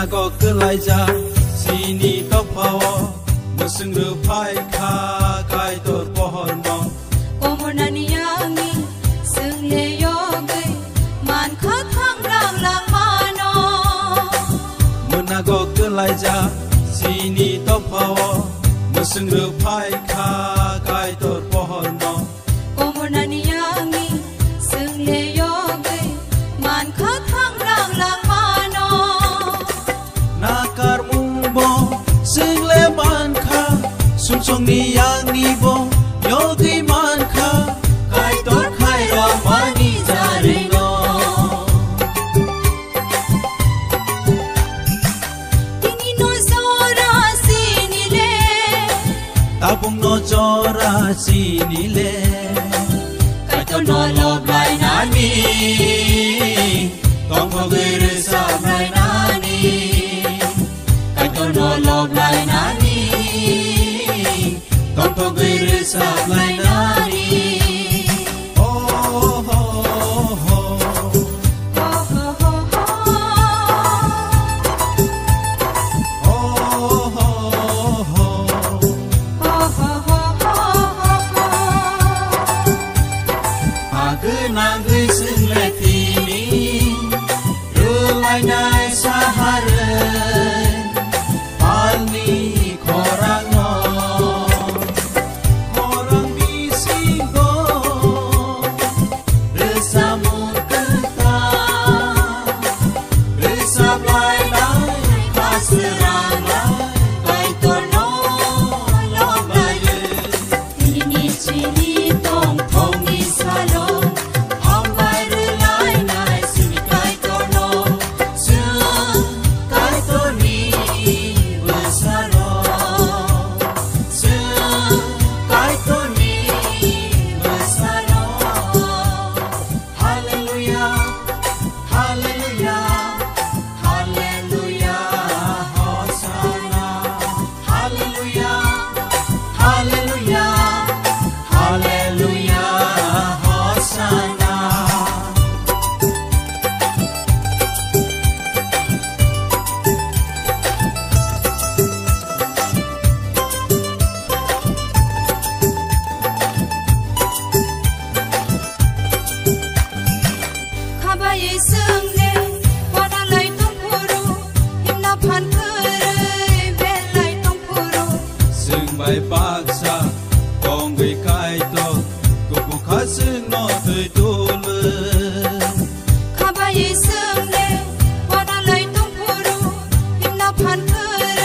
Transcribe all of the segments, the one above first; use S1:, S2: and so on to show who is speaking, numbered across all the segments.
S1: Menago kelaja sini topawo mesengru pai kha kai tor pohon bong
S2: Komonani yangi seng le yogai man kha thang lang lang mano
S1: Menago kelaja sini topawo mesengru pai kha kai tor pohon bong
S2: Komonani yangi seng le yogai man kha thang lang lang mano
S1: Nakar mumbo sing le man kha sung sung ni yang ni bo yogi man kha kai tor khai ro mani jare no
S2: Tini no zora sini le
S1: Tabung no jora sini le
S2: kai tor no lob lai nani
S1: Tong ko gere sa lai nani
S2: kai tor no lob lai nani
S1: Tong ko gere sa lai nani Oh ho ho
S2: ho ho ho ho
S1: Oh ho ho Nangui sing le tini Rulai nai saharen Palni korang no Korang bisingo Resamu kenta Resap lai lai Paserang lai
S2: kai tor no lob lai Tini chini tong thong ni salo
S1: Bai paksa tong gei kai to ko bu khasing no tui tu le
S2: Khabai sung le wana lai tong puru himna phan khare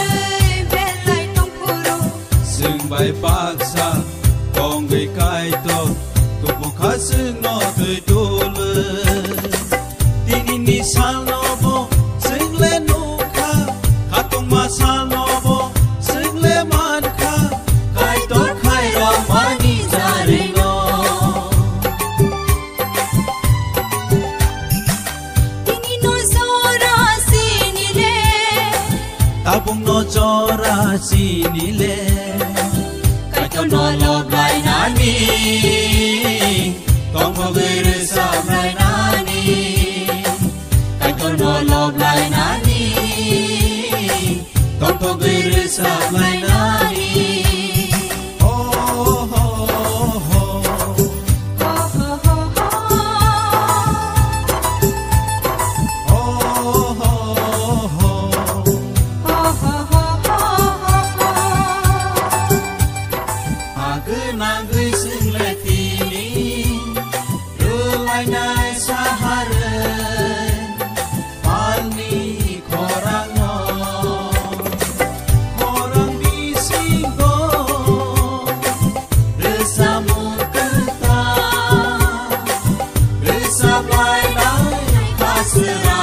S2: be lai tong puru
S1: Sing bai paksa tong gei kai to ko bu khasing no tui tu le Tini ni sal no bo sing le nu kha khatong ma sal no bo sing le man kha kai tor khai ro mani jare no
S2: Tini no zora sini le
S1: Tabung no jora sini le
S2: kai tor no lob lai nani
S1: Tong ko gere sa lai nani
S2: kai tor no lob lai nani
S1: Tong ko gere sa lai nani Oh ho ho
S2: ho ho ho ho
S1: Oh ho ho Nangui sing le tini Rulai nai saharen Palni korang no Korang bisingo Resamu kenta Resap lai lai Kasera